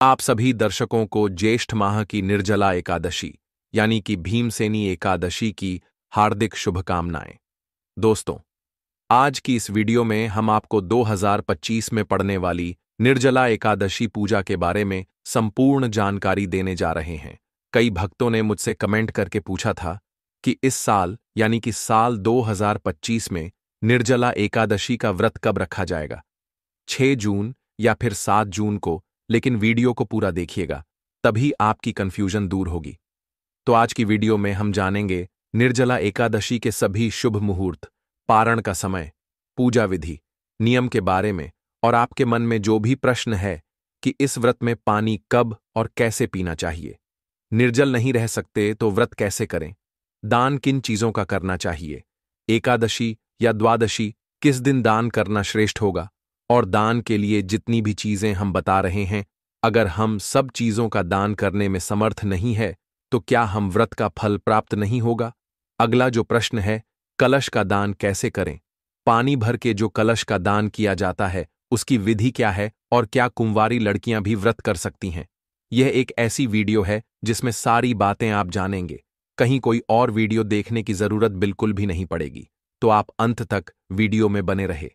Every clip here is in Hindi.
आप सभी दर्शकों को ज्येष्ठ माह की निर्जला एकादशी यानी कि भीमसेनी एकादशी की हार्दिक शुभकामनाएं। दोस्तों, आज की इस वीडियो में हम आपको 2025 में पड़ने वाली निर्जला एकादशी पूजा के बारे में संपूर्ण जानकारी देने जा रहे हैं। कई भक्तों ने मुझसे कमेंट करके पूछा था कि इस साल यानी कि साल 2025 में निर्जला एकादशी का व्रत कब रखा जाएगा, 6 जून या फिर 7 जून को। लेकिन वीडियो को पूरा देखिएगा, तभी आपकी कंफ्यूजन दूर होगी। तो आज की वीडियो में हम जानेंगे निर्जला एकादशी के सभी शुभ मुहूर्त, पारण का समय, पूजा विधि, नियम के बारे में, और आपके मन में जो भी प्रश्न है कि इस व्रत में पानी कब और कैसे पीना चाहिए, निर्जल नहीं रह सकते तो व्रत कैसे करें, दान किन चीजों का करना चाहिए, एकादशी या द्वादशी किस दिन दान करना श्रेष्ठ होगा, और दान के लिए जितनी भी चीजें हम बता रहे हैं, अगर हम सब चीजों का दान करने में समर्थ नहीं है तो क्या हम व्रत का फल प्राप्त नहीं होगा। अगला जो प्रश्न है, कलश का दान कैसे करें, पानी भर के जो कलश का दान किया जाता है उसकी विधि क्या है, और क्या कुंवारी लड़कियां भी व्रत कर सकती हैं। यह एक ऐसी वीडियो है जिसमें सारी बातें आप जानेंगे, कहीं कोई और वीडियो देखने की जरूरत बिल्कुल भी नहीं पड़ेगी। तो आप अंत तक वीडियो में बने रहे।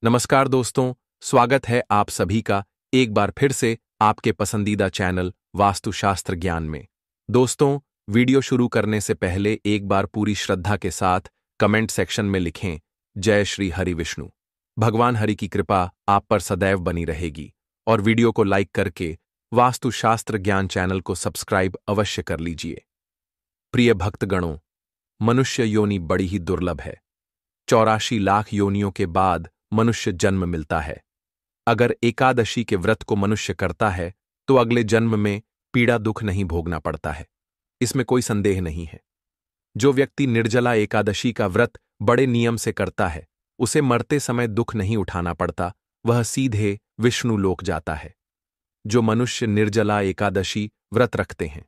नमस्कार दोस्तों, स्वागत है आप सभी का एक बार फिर से आपके पसंदीदा चैनल वास्तुशास्त्र ज्ञान में। दोस्तों, वीडियो शुरू करने से पहले एक बार पूरी श्रद्धा के साथ कमेंट सेक्शन में लिखें, जय श्री हरि विष्णु। भगवान हरि की कृपा आप पर सदैव बनी रहेगी। और वीडियो को लाइक करके वास्तुशास्त्र ज्ञान चैनल को सब्सक्राइब अवश्य कर लीजिए। प्रिय भक्तगणों, मनुष्य योनि बड़ी ही दुर्लभ है। 84 लाख योनियों के बाद मनुष्य जन्म मिलता है। अगर एकादशी के व्रत को मनुष्य करता है तो अगले जन्म में पीड़ा दुख नहीं भोगना पड़ता है, इसमें कोई संदेह नहीं है। जो व्यक्ति निर्जला एकादशी का व्रत बड़े नियम से करता है, उसे मरते समय दुख नहीं उठाना पड़ता, वह सीधे विष्णु लोक जाता है। जो मनुष्य निर्जला एकादशी व्रत रखते हैं,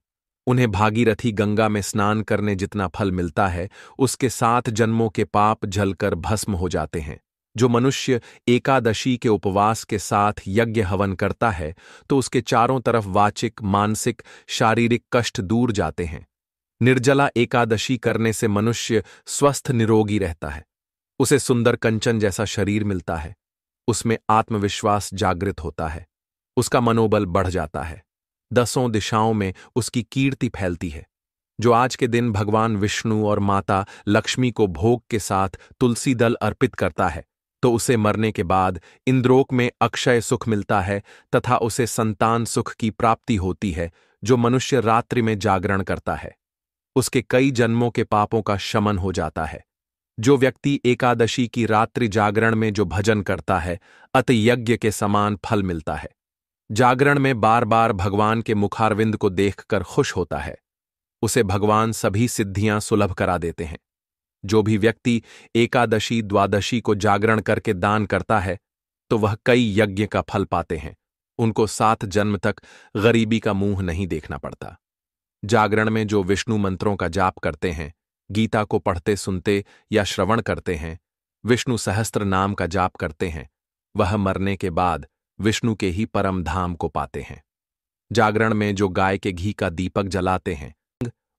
उन्हें भागीरथी गंगा में स्नान करने जितना फल मिलता है, उसके 7 जन्मों के पाप जलकर भस्म हो जाते हैं। जो मनुष्य एकादशी के उपवास के साथ यज्ञ हवन करता है तो उसके चारों तरफ वाचिक, मानसिक, शारीरिक कष्ट दूर जाते हैं। निर्जला एकादशी करने से मनुष्य स्वस्थ निरोगी रहता है, उसे सुंदर कंचन जैसा शरीर मिलता है, उसमें आत्मविश्वास जागृत होता है, उसका मनोबल बढ़ जाता है, 10 दिशाओं में उसकी कीर्ति फैलती है। जो आज के दिन भगवान विष्णु और माता लक्ष्मी को भोग के साथ तुलसी दल अर्पित करता है, तो उसे मरने के बाद इंद्रोक में अक्षय सुख मिलता है तथा उसे संतान सुख की प्राप्ति होती है। जो मनुष्य रात्रि में जागरण करता है, उसके कई जन्मों के पापों का शमन हो जाता है। जो व्यक्ति एकादशी की रात्रि जागरण में जो भजन करता है, अति यज्ञ के समान फल मिलता है। जागरण में बार बार भगवान के मुखारविंद को देखकर खुश होता है, उसे भगवान सभी सिद्धियां सुलभ करा देते हैं। जो भी व्यक्ति एकादशी द्वादशी को जागरण करके दान करता है तो वह कई यज्ञ का फल पाते हैं, उनको 7 जन्म तक गरीबी का मुंह नहीं देखना पड़ता। जागरण में जो विष्णु मंत्रों का जाप करते हैं, गीता को पढ़ते सुनते या श्रवण करते हैं, विष्णु सहस्त्र नाम का जाप करते हैं, वह मरने के बाद विष्णु के ही परम धाम को पाते हैं। जागरण में जो गाय के घी का दीपक जलाते हैं,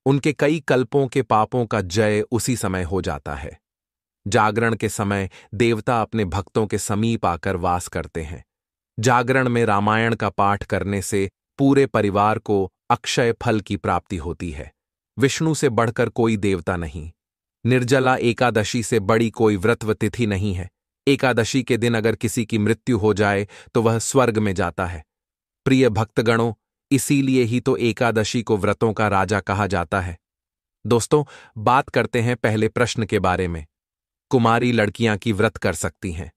उनके कई कल्पों के पापों का जय उसी समय हो जाता है। जागरण के समय देवता अपने भक्तों के समीप आकर वास करते हैं। जागरण में रामायण का पाठ करने से पूरे परिवार को अक्षय फल की प्राप्ति होती है। विष्णु से बढ़कर कोई देवता नहीं। निर्जला एकादशी से बड़ी कोई व्रत व तिथि नहीं है। एकादशी के दिन अगर किसी की मृत्यु हो जाए तो वह स्वर्ग में जाता है। प्रिय भक्तगणों, इसीलिए ही तो एकादशी को व्रतों का राजा कहा जाता है। दोस्तों, बात करते हैं पहले प्रश्न के बारे में, कुमारी लड़कियां की व्रत कर सकती हैं?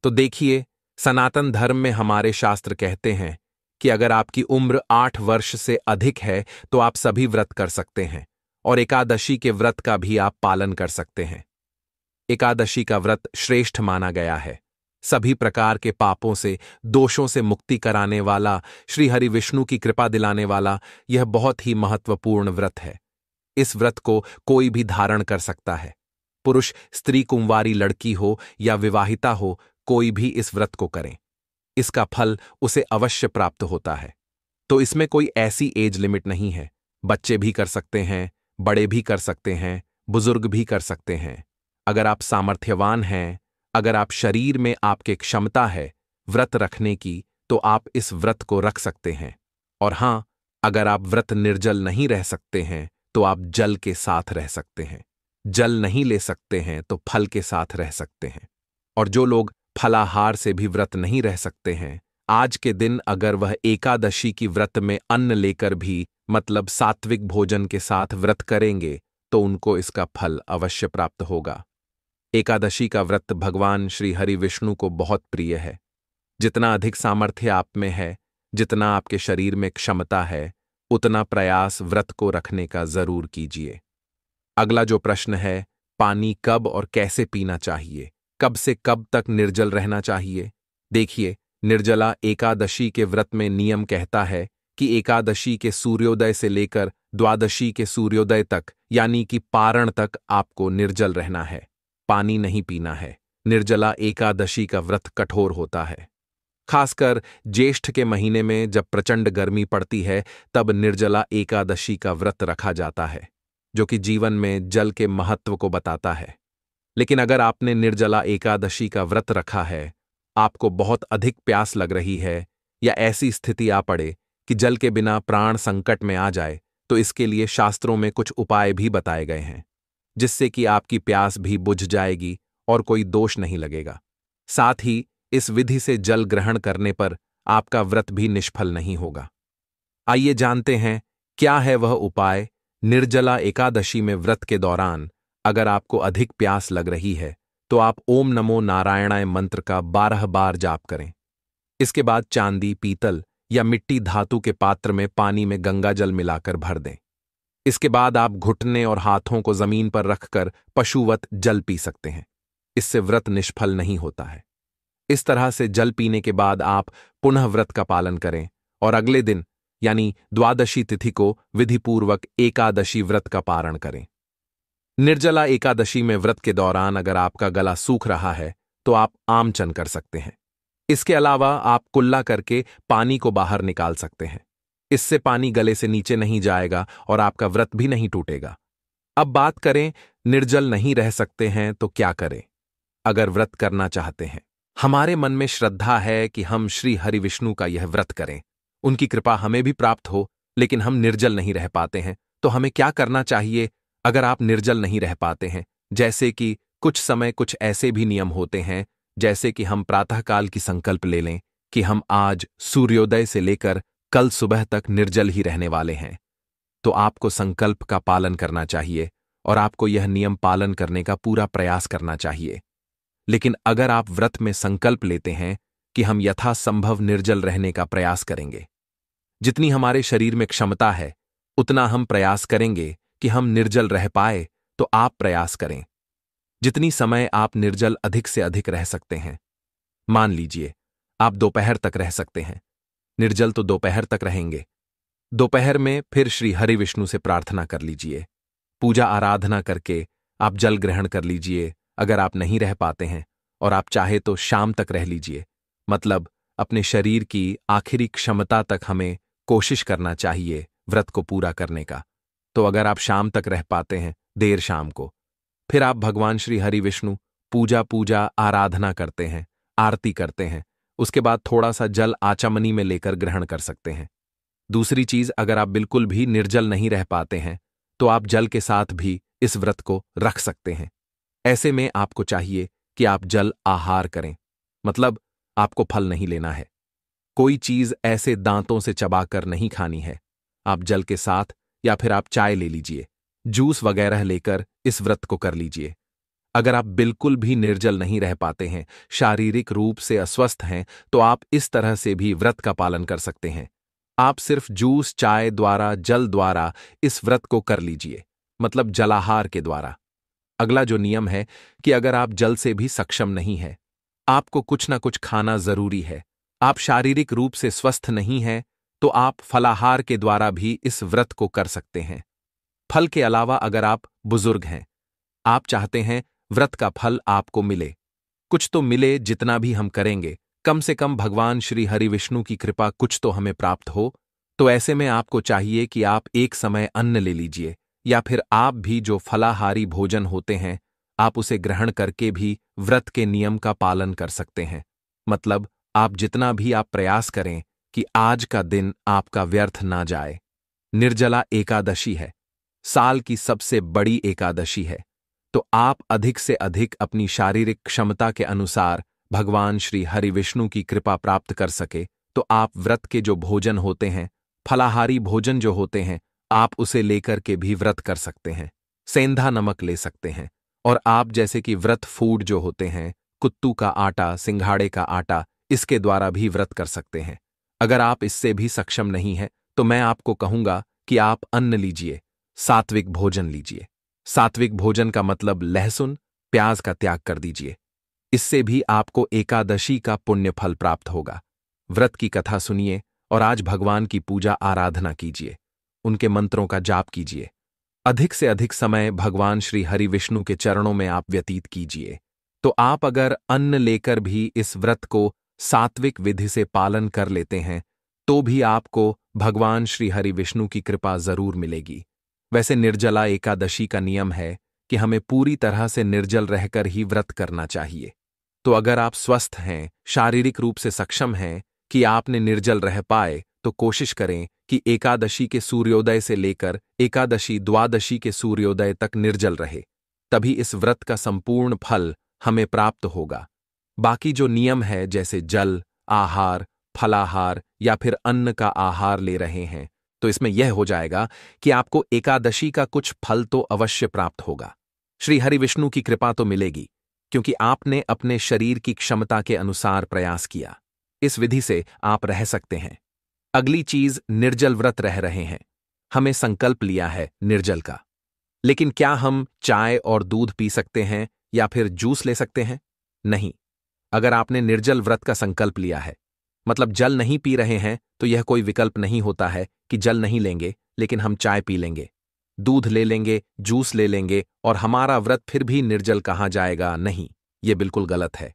तो देखिए, सनातन धर्म में हमारे शास्त्र कहते हैं कि अगर आपकी उम्र 8 वर्ष से अधिक है तो आप सभी व्रत कर सकते हैं, और एकादशी के व्रत का भी आप पालन कर सकते हैं। एकादशी का व्रत श्रेष्ठ माना गया है। सभी प्रकार के पापों से, दोषों से मुक्ति कराने वाला, श्री हरि विष्णु की कृपा दिलाने वाला यह बहुत ही महत्वपूर्ण व्रत है। इस व्रत को कोई भी धारण कर सकता है। पुरुष, स्त्री, कुंवारी लड़की हो या विवाहिता हो, कोई भी इस व्रत को करें, इसका फल उसे अवश्य प्राप्त होता है। तो इसमें कोई ऐसी एज लिमिट नहीं है। बच्चे भी कर सकते हैं, बड़े भी कर सकते हैं, बुजुर्ग भी कर सकते हैं। अगर आप सामर्थ्यवान हैं, अगर आप शरीर में आपके क्षमता है व्रत रखने की, तो आप इस व्रत को रख सकते हैं। और हां, अगर आप व्रत निर्जल नहीं रह सकते हैं तो आप जल के साथ रह सकते हैं। जल नहीं ले सकते हैं तो फल के साथ रह सकते हैं। और जो लोग फलाहार से भी व्रत नहीं रह सकते हैं, आज के दिन अगर वह एकादशी की व्रत में अन्न लेकर भी, मतलब सात्विक भोजन के साथ व्रत करेंगे, तो उनको इसका फल अवश्य प्राप्त होगा। एकादशी का व्रत भगवान श्री हरि विष्णु को बहुत प्रिय है। जितना अधिक सामर्थ्य आप में है, जितना आपके शरीर में क्षमता है, उतना प्रयास व्रत को रखने का जरूर कीजिए। अगला जो प्रश्न है, पानी कब और कैसे पीना चाहिए, कब से कब तक निर्जल रहना चाहिए? देखिए, निर्जला एकादशी के व्रत में नियम कहता है कि एकादशी के सूर्योदय से लेकर द्वादशी के सूर्योदय तक, यानी कि पारण तक आपको निर्जल रहना है, पानी नहीं पीना है। निर्जला एकादशी का व्रत कठोर होता है। खासकर ज्येष्ठ के महीने में जब प्रचंड गर्मी पड़ती है, तब निर्जला एकादशी का व्रत रखा जाता है, जो कि जीवन में जल के महत्व को बताता है। लेकिन अगर आपने निर्जला एकादशी का व्रत रखा है, आपको बहुत अधिक प्यास लग रही है, या ऐसी स्थिति आ पड़े कि जल के बिना प्राण संकट में आ जाए, तो इसके लिए शास्त्रों में कुछ उपाय भी बताए गए हैं, जिससे कि आपकी प्यास भी बुझ जाएगी और कोई दोष नहीं लगेगा। साथ ही इस विधि से जल ग्रहण करने पर आपका व्रत भी निष्फल नहीं होगा। आइए जानते हैं क्या है वह उपाय। निर्जला एकादशी में व्रत के दौरान अगर आपको अधिक प्यास लग रही है, तो आप ओम नमो नारायणाय मंत्र का 12 बार जाप करें। इसके बाद चांदी, पीतल या मिट्टी धातु के पात्र में पानी में गंगा जल मिलाकर भर दें। इसके बाद आप घुटने और हाथों को जमीन पर रखकर पशुवत जल पी सकते हैं। इससे व्रत निष्फल नहीं होता है। इस तरह से जल पीने के बाद आप पुनः व्रत का पालन करें और अगले दिन यानी द्वादशी तिथि को विधिपूर्वक एकादशी व्रत का पारण करें। निर्जला एकादशी में व्रत के दौरान अगर आपका गला सूख रहा है, तो आप आमचन कर सकते हैं। इसके अलावा आप कुल्ला करके पानी को बाहर निकाल सकते हैं। इससे पानी गले से नीचे नहीं जाएगा और आपका व्रत भी नहीं टूटेगा। अब बात करें निर्जल नहीं रह सकते हैं तो क्या करें। अगर व्रत करना चाहते हैं, हमारे मन में श्रद्धा है कि हम श्री हरि विष्णु का यह व्रत करें, उनकी कृपा हमें भी प्राप्त हो, लेकिन हम निर्जल नहीं रह पाते हैं, तो हमें क्या करना चाहिए? अगर आप निर्जल नहीं रह पाते हैं, जैसे कि कुछ समय कुछ ऐसे भी नियम होते हैं, जैसे कि हम प्रातःकाल की संकल्प ले लें कि हम आज सूर्योदय से लेकर कल सुबह तक निर्जल ही रहने वाले हैं, तो आपको संकल्प का पालन करना चाहिए और आपको यह नियम पालन करने का पूरा प्रयास करना चाहिए। लेकिन अगर आप व्रत में संकल्प लेते हैं कि हम यथासंभव निर्जल रहने का प्रयास करेंगे, जितनी हमारे शरीर में क्षमता है उतना हम प्रयास करेंगे कि हम निर्जल रह पाए, तो आप प्रयास करें। जितनी समय आप निर्जल अधिक से अधिक रह सकते हैं, मान लीजिए आप दोपहर तक रह सकते हैं, निर्जल तो दोपहर तक रहेंगे। दोपहर में फिर श्री हरि विष्णु से प्रार्थना कर लीजिए, पूजा आराधना करके आप जल ग्रहण कर लीजिए। अगर आप नहीं रह पाते हैं और आप चाहे तो शाम तक रह लीजिए, मतलब अपने शरीर की आखिरी क्षमता तक हमें कोशिश करना चाहिए व्रत को पूरा करने का। तो अगर आप शाम तक रह पाते हैं, देर शाम को, फिर आप भगवान श्री हरि विष्णु पूजा आराधना करते हैं, आरती करते हैं। उसके बाद थोड़ा सा जल आचमनी में लेकर ग्रहण कर सकते हैं। दूसरी चीज, अगर आप बिल्कुल भी निर्जल नहीं रह पाते हैं, तो आप जल के साथ भी इस व्रत को रख सकते हैं। ऐसे में आपको चाहिए कि आप जल आहार करें, मतलब आपको फल नहीं लेना है, कोई चीज ऐसे दांतों से चबाकर नहीं खानी है। आप जल के साथ या फिर आप चाय ले लीजिए, जूस वगैरह लेकर इस व्रत को कर लीजिए। अगर आप बिल्कुल भी निर्जल नहीं रह पाते हैं, शारीरिक रूप से अस्वस्थ हैं, तो आप इस तरह से भी व्रत का पालन कर सकते हैं। आप सिर्फ जूस, चाय द्वारा, जल द्वारा इस व्रत को कर लीजिए, मतलब जलाहार के द्वारा। अगला जो नियम है कि अगर आप जल से भी सक्षम नहीं है, आपको कुछ ना कुछ खाना जरूरी है, आप शारीरिक रूप से स्वस्थ नहीं हैं, तो आप फलाहार के द्वारा भी इस व्रत को कर सकते हैं। फल के अलावा अगर आप बुजुर्ग हैं, आप चाहते हैं व्रत का फल आपको मिले, कुछ तो मिले, जितना भी हम करेंगे कम से कम भगवान श्री हरि विष्णु की कृपा कुछ तो हमें प्राप्त हो, तो ऐसे में आपको चाहिए कि आप एक समय अन्न ले लीजिए, या फिर आप भी जो फलाहारी भोजन होते हैं आप उसे ग्रहण करके भी व्रत के नियम का पालन कर सकते हैं। मतलब आप जितना भी आप प्रयास करें कि आज का दिन आपका व्यर्थ ना जाए। निर्जला एकादशी है, साल की सबसे बड़ी एकादशी है, तो आप अधिक से अधिक अपनी शारीरिक क्षमता के अनुसार भगवान श्री हरि विष्णु की कृपा प्राप्त कर सके तो आप व्रत के जो भोजन होते हैं, फलाहारी भोजन जो होते हैं, आप उसे लेकर के भी व्रत कर सकते हैं। सेंधा नमक ले सकते हैं, और आप जैसे कि व्रत फूड जो होते हैं, कुत्तू का आटा, सिंघाड़े का आटा, इसके द्वारा भी व्रत कर सकते हैं। अगर आप इससे भी सक्षम नहीं है तो मैं आपको कहूंगा कि आप अन्न लीजिए, सात्विक भोजन लीजिए। सात्विक भोजन का मतलब लहसुन, प्याज का त्याग कर दीजिए। इससे भी आपको एकादशी का पुण्य फल प्राप्त होगा। व्रत की कथा सुनिए और आज भगवान की पूजा आराधना कीजिए, उनके मंत्रों का जाप कीजिए। अधिक से अधिक समय भगवान श्री हरि विष्णु के चरणों में आप व्यतीत कीजिए। तो आप अगर अन्न लेकर भी इस व्रत को सात्विक विधि से पालन कर लेते हैं तो भी आपको भगवान श्री हरि विष्णु की कृपा जरूर मिलेगी। वैसे निर्जला एकादशी का नियम है कि हमें पूरी तरह से निर्जल रहकर ही व्रत करना चाहिए। तो अगर आप स्वस्थ हैं, शारीरिक रूप से सक्षम हैं कि आपने निर्जल रह पाए, तो कोशिश करें कि एकादशी के सूर्योदय से लेकर एकादशी द्वादशी के सूर्योदय तक निर्जल रहे, तभी इस व्रत का संपूर्ण फल हमें प्राप्त होगा। बाकी जो नियम है जैसे जल आहार, फलाहार या फिर अन्न का आहार ले रहे हैं, तो इसमें यह हो जाएगा कि आपको एकादशी का कुछ फल तो अवश्य प्राप्त होगा। श्री हरि विष्णु की कृपा तो मिलेगी क्योंकि आपने अपने शरीर की क्षमता के अनुसार प्रयास किया। इस विधि से आप रह सकते हैं। अगली चीज, निर्जल व्रत रह रहे हैं, हमें संकल्प लिया है निर्जल का, लेकिन क्या हम चाय और दूध पी सकते हैं या फिर जूस ले सकते हैं? नहीं। अगर आपने निर्जल व्रत का संकल्प लिया है, मतलब जल नहीं पी रहे हैं, तो यह कोई विकल्प नहीं होता है कि जल नहीं लेंगे लेकिन हम चाय पी लेंगे, दूध ले लेंगे, जूस ले लेंगे और हमारा व्रत फिर भी निर्जल कहा जाएगा। नहीं, यह बिल्कुल गलत है।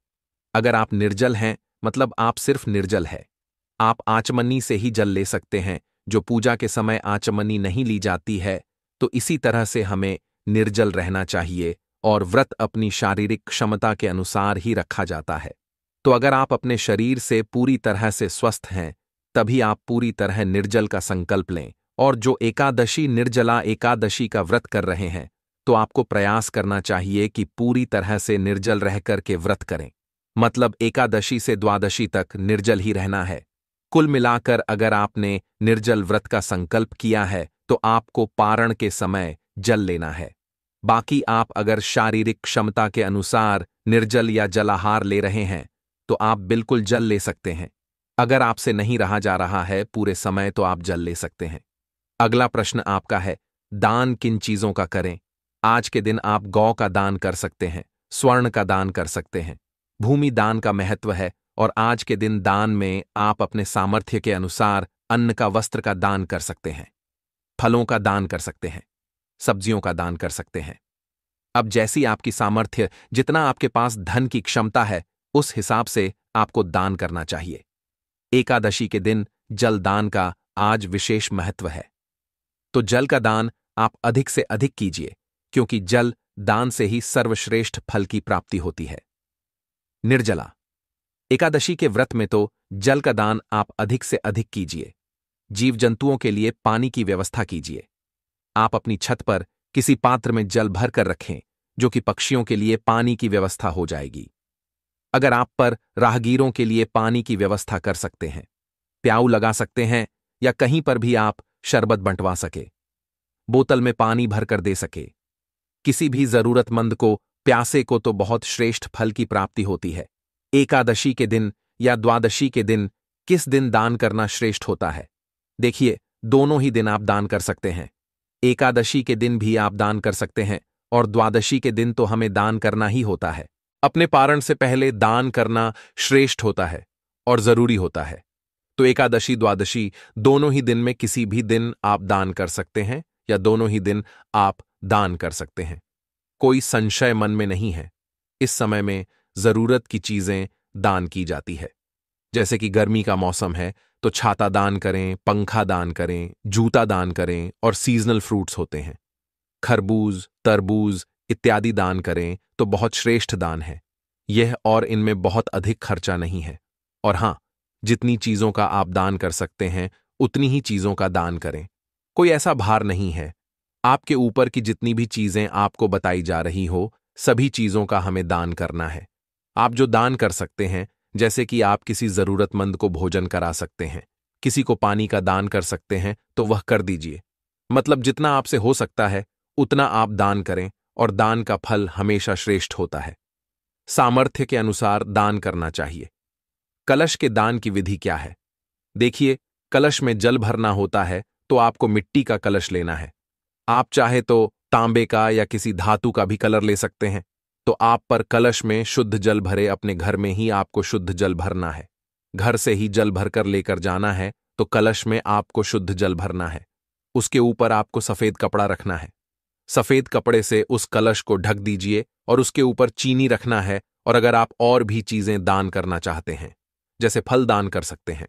अगर आप निर्जल हैं मतलब आप सिर्फ निर्जल है। आप आचमनी से ही जल ले सकते हैं, जो पूजा के समय आचमनी नहीं ली जाती है। तो इसी तरह से हमें निर्जल रहना चाहिए और व्रत अपनी शारीरिक क्षमता के अनुसार ही रखा जाता है। तो अगर आप अपने शरीर से पूरी तरह से स्वस्थ हैं, तभी आप पूरी तरह निर्जल का संकल्प लें। और जो एकादशी निर्जला एकादशी का व्रत कर रहे हैं, तो आपको प्रयास करना चाहिए कि पूरी तरह से निर्जल रह कर के व्रत करें। मतलब एकादशी से द्वादशी तक निर्जल ही रहना है। कुल मिलाकर अगर आपने निर्जल व्रत का संकल्प किया है तो आपको पारण के समय जल लेना है। बाकी आप अगर शारीरिक क्षमता के अनुसार निर्जल या जलाहार ले रहे हैं तो आप बिल्कुल जल ले सकते हैं। अगर आपसे नहीं रहा जा रहा है पूरे समय तो आप जल ले सकते हैं। अगला प्रश्न आपका है, दान किन चीजों का करें? आज के दिन आप गौ का दान कर सकते हैं, स्वर्ण का दान कर सकते हैं। भूमि दान का महत्व है और आज के दिन दान में आप अपने सामर्थ्य के अनुसार अन्न का, वस्त्र का दान कर सकते हैं, फलों का दान कर सकते हैं, सब्जियों का दान कर सकते हैं। अब जैसी आपकी सामर्थ्य, जितना आपके पास धन की क्षमता है, उस हिसाब से आपको दान करना चाहिए। एकादशी के दिन जल दान का आज विशेष महत्व है, तो जल का दान आप अधिक से अधिक कीजिए, क्योंकि जल दान से ही सर्वश्रेष्ठ फल की प्राप्ति होती है। निर्जला एकादशी के व्रत में तो जल का दान आप अधिक से अधिक कीजिए। जीव जंतुओं के लिए पानी की व्यवस्था कीजिए। आप अपनी छत पर किसी पात्र में जल भर कर रखें, जो कि पक्षियों के लिए पानी की व्यवस्था हो जाएगी। अगर आप पर राहगीरों के लिए पानी की व्यवस्था कर सकते हैं, प्याऊ लगा सकते हैं, या कहीं पर भी आप शरबत बंटवा सके, बोतल में पानी भरकर दे सके। किसी भी जरूरतमंद को, प्यासे को तो बहुत श्रेष्ठ फल की प्राप्ति होती है। एकादशी के दिन या द्वादशी के दिन किस दिन दान करना श्रेष्ठ होता है? देखिए, दोनों ही दिन आप दान कर सकते हैं। एकादशी के दिन भी आप दान कर सकते हैं और द्वादशी के दिन तो हमें दान करना ही होता है। अपने पारण से पहले दान करना श्रेष्ठ होता है और जरूरी होता है। तो एकादशी द्वादशी दोनों ही दिन में किसी भी दिन आप दान कर सकते हैं या दोनों ही दिन आप दान कर सकते हैं। कोई संशय मन में नहीं है। इस समय में जरूरत की चीजें दान की जाती है। जैसे कि गर्मी का मौसम है तो छाता दान करें, पंखा दान करें, जूता दान करें और सीजनल फ्रूट्स होते हैं, खरबूज, तरबूज इत्यादि दान करें तो बहुत श्रेष्ठ दान है यह, और इनमें बहुत अधिक खर्चा नहीं है। और हां, जितनी चीजों का आप दान कर सकते हैं उतनी ही चीजों का दान करें। कोई ऐसा भार नहीं है। आपके ऊपर की जितनी भी चीजें आपको बताई जा रही हो, सभी चीजों का हमें दान करना है। आप जो दान कर सकते हैं, जैसे कि आप किसी जरूरतमंद को भोजन करा सकते हैं, किसी को पानी का दान कर सकते हैं, तो वह कर दीजिए। मतलब जितना आपसे हो सकता है उतना आप दान करें, और दान का फल हमेशा श्रेष्ठ होता है। सामर्थ्य के अनुसार दान करना चाहिए। कलश के दान की विधि क्या है? देखिए, कलश में जल भरना होता है तो आपको मिट्टी का कलश लेना है। आप चाहे तो तांबे का या किसी धातु का भी कलर ले सकते हैं। तो आप पर कलश में शुद्ध जल भरे अपने घर में ही आपको शुद्ध जल भरना है। घर से ही जल भरकर लेकर जाना है तो कलश में आपको शुद्ध जल भरना है। उसके ऊपर आपको सफेद कपड़ा रखना है। सफेद कपड़े से उस कलश को ढक दीजिए और उसके ऊपर चीनी रखना है। और अगर आप और भी चीजें दान करना चाहते हैं, जैसे फल दान कर सकते हैं,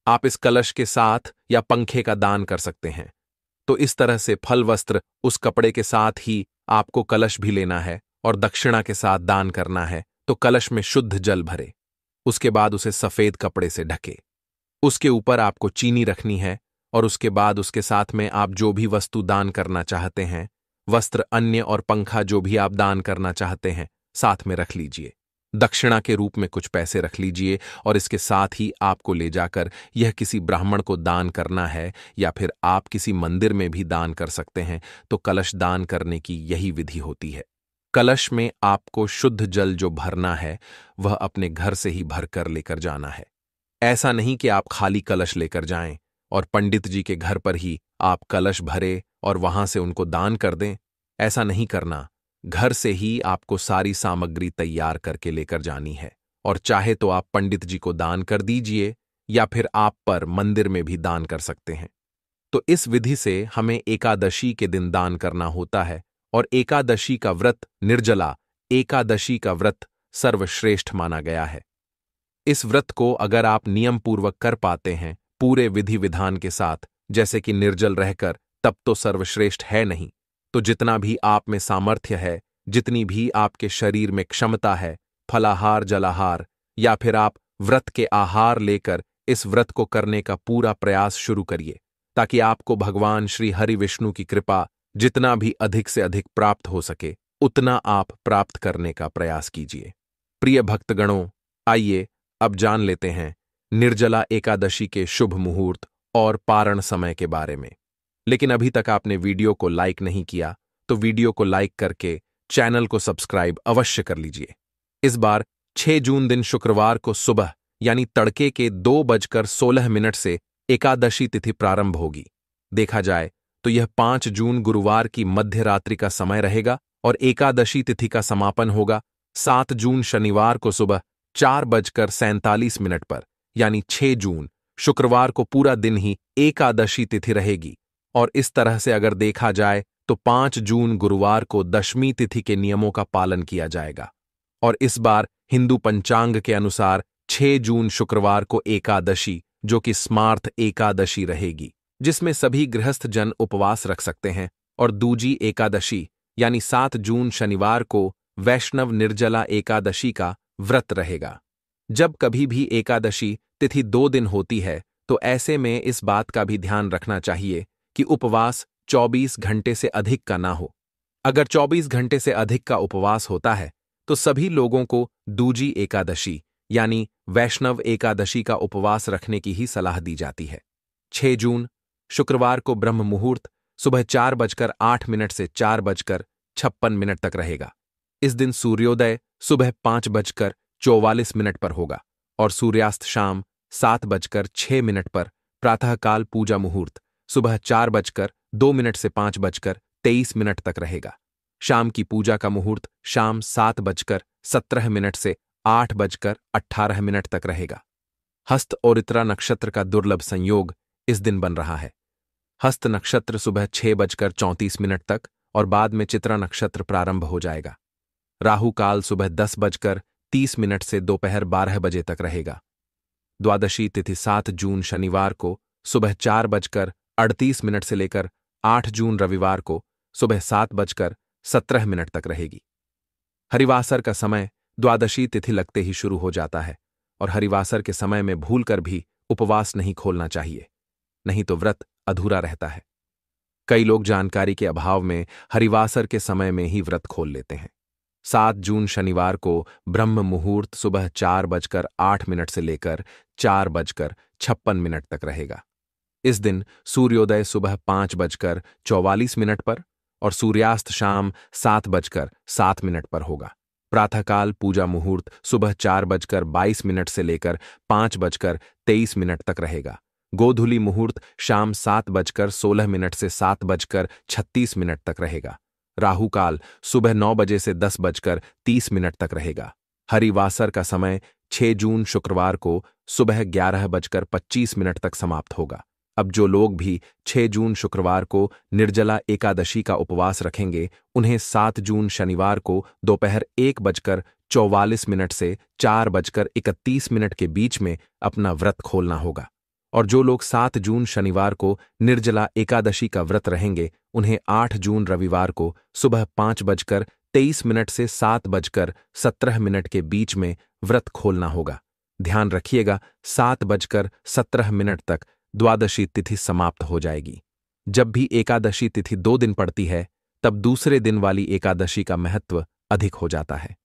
आप इस कलश के साथ या पंखे का दान कर सकते हैं। तो इस तरह से फल वस्त्र उस कपड़े के साथ ही आपको कलश भी लेना है और दक्षिणा के साथ दान करना है। तो कलश में शुद्ध जल भरे, उसके बाद उसे सफेद कपड़े से ढके, उसके ऊपर आपको चीनी रखनी है और उसके बाद उसके साथ में आप जो भी वस्तु दान करना चाहते हैं, वस्त्र, अन्य और पंखा जो भी आप दान करना चाहते हैं, साथ में रख लीजिए। दक्षिणा के रूप में कुछ पैसे रख लीजिए और इसके साथ ही आपको ले जाकर यह किसी ब्राह्मण को दान करना है, या फिर आप किसी मंदिर में भी दान कर सकते हैं। तो कलश दान करने की यही विधि होती है। कलश में आपको शुद्ध जल जो भरना है वह अपने घर से ही भरकर लेकर जाना है। ऐसा नहीं कि आप खाली कलश लेकर जाएं और पंडित जी के घर पर ही आप कलश भरे और वहां से उनको दान कर दें। ऐसा नहीं करना। घर से ही आपको सारी सामग्री तैयार करके लेकर जानी है, और चाहे तो आप पंडित जी को दान कर दीजिए या फिर आप पर मंदिर में भी दान कर सकते हैं। तो इस विधि से हमें एकादशी के दिन दान करना होता है, और एकादशी का व्रत, निर्जला एकादशी का व्रत सर्वश्रेष्ठ माना गया है। इस व्रत को अगर आप नियम पूर्वक कर पाते हैं, पूरे विधि विधान के साथ, जैसे कि निर्जल रहकर, तब तो सर्वश्रेष्ठ है नहीं। तो जितना भी आप में सामर्थ्य है, जितनी भी आपके शरीर में क्षमता है, फलाहार, जलाहार या फिर आप व्रत के आहार लेकर इस व्रत को करने का पूरा प्रयास शुरू करिए, ताकि आपको भगवान श्री हरि विष्णु की कृपा जितना भी अधिक से अधिक प्राप्त हो सके, उतना आप प्राप्त करने का प्रयास कीजिए। प्रिय भक्तगणों, आइए अब जान लेते हैं निर्जला एकादशी के शुभ मुहूर्त और पारण समय के बारे में। लेकिन अभी तक आपने वीडियो को लाइक नहीं किया, तो वीडियो को लाइक करके चैनल को सब्सक्राइब अवश्य कर लीजिए। इस बार 6 जून दिन शुक्रवार को सुबह यानी तड़के के 2:16 से एकादशी तिथि प्रारंभ होगी। देखा जाए तो यह 5 जून गुरुवार की मध्य रात्रि का समय रहेगा और एकादशी तिथि का समापन होगा 7 जून शनिवार को सुबह 4:47 पर, यानी 6 जून शुक्रवार को पूरा दिन ही एकादशी तिथि रहेगी। और इस तरह से अगर देखा जाए तो 5 जून गुरुवार को दशमी तिथि के नियमों का पालन किया जाएगा। और इस बार हिंदू पंचांग के अनुसार 6 जून शुक्रवार को एकादशी, जो कि स्मार्त एकादशी रहेगी, जिसमें सभी गृहस्थ जन उपवास रख सकते हैं। और दूजी एकादशी यानी 7 जून शनिवार को वैष्णव निर्जला एकादशी का व्रत रहेगा। जब कभी भी एकादशी तिथि 2 दिन होती है, तो ऐसे में इस बात का भी ध्यान रखना चाहिए कि उपवास 24 घंटे से अधिक का ना हो। अगर 24 घंटे से अधिक का उपवास होता है तो सभी लोगों को दूजी एकादशी यानी वैष्णव एकादशी का उपवास रखने की ही सलाह दी जाती है। 6 जून शुक्रवार को ब्रह्म मुहूर्त सुबह 4:08 से 4:56 तक रहेगा। इस दिन सूर्योदय सुबह 5:44 पर होगा और सूर्यास्त शाम 7:06 पर। प्रातःकाल पूजा मुहूर्त सुबह 4:02 से 5:23 तक रहेगा। शाम की पूजा का मुहूर्त शाम 7:17 से 8:18 तक रहेगा। हस्त और इतरा नक्षत्र का दुर्लभ संयोग इस दिन बन रहा है। हस्त नक्षत्र सुबह 6:34 तक और बाद में चित्रा नक्षत्र प्रारंभ हो जाएगा। राहु काल सुबह 10:30 से दोपहर 12 बजे तक रहेगा। द्वादशी तिथि 7 जून शनिवार को सुबह 4:38 से लेकर 8 जून रविवार को सुबह 7:17 तक रहेगी। हरिवासर का समय द्वादशी तिथि लगते ही शुरू हो जाता है और हरिवासर के समय में भूलकर भी उपवास नहीं खोलना चाहिए, नहीं तो व्रत अधूरा रहता है। कई लोग जानकारी के अभाव में हरिवासर के समय में ही व्रत खोल लेते हैं। 7 जून शनिवार को ब्रह्म मुहूर्त सुबह 4:08 से लेकर 4:56 तक रहेगा। इस दिन सूर्योदय सुबह 5:44 पर और सूर्यास्त शाम 7:07 पर होगा। प्रातःकाल पूजा मुहूर्त सुबह 4:22 से लेकर 5:23 तक रहेगा। गोधूली मुहूर्त शाम 7:16 से 7:36 तक रहेगा। राहु काल सुबह 9 बजे से 10:30 तक रहेगा। हरिवासर का समय 6 जून शुक्रवार को सुबह 11:25 तक समाप्त होगा। अब जो लोग भी 6 जून शुक्रवार को निर्जला एकादशी का उपवास रखेंगे, उन्हें 7 जून शनिवार को दोपहर 1:44 से 4:31 के बीच में अपना व्रत खोलना होगा। और जो लोग 7 जून शनिवार को निर्जला एकादशी का व्रत रहेंगे, उन्हें 8 जून रविवार को सुबह 5:23 से 7:17 के बीच में व्रत खोलना होगा। ध्यान रखिएगा, 7:17 तक द्वादशी तिथि समाप्त हो जाएगी। जब भी एकादशी तिथि 2 दिन पड़ती है, तब दूसरे दिन वाली एकादशी का महत्व अधिक हो जाता है।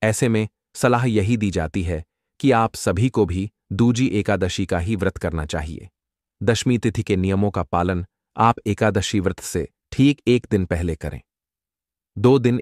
ऐसे में सलाह यही दी जाती है कि आप सभी को भी दूजी एकादशी का ही व्रत करना चाहिए। दशमी तिथि के नियमों का पालन आप एकादशी व्रत से ठीक 1 दिन पहले करें। 2 दिन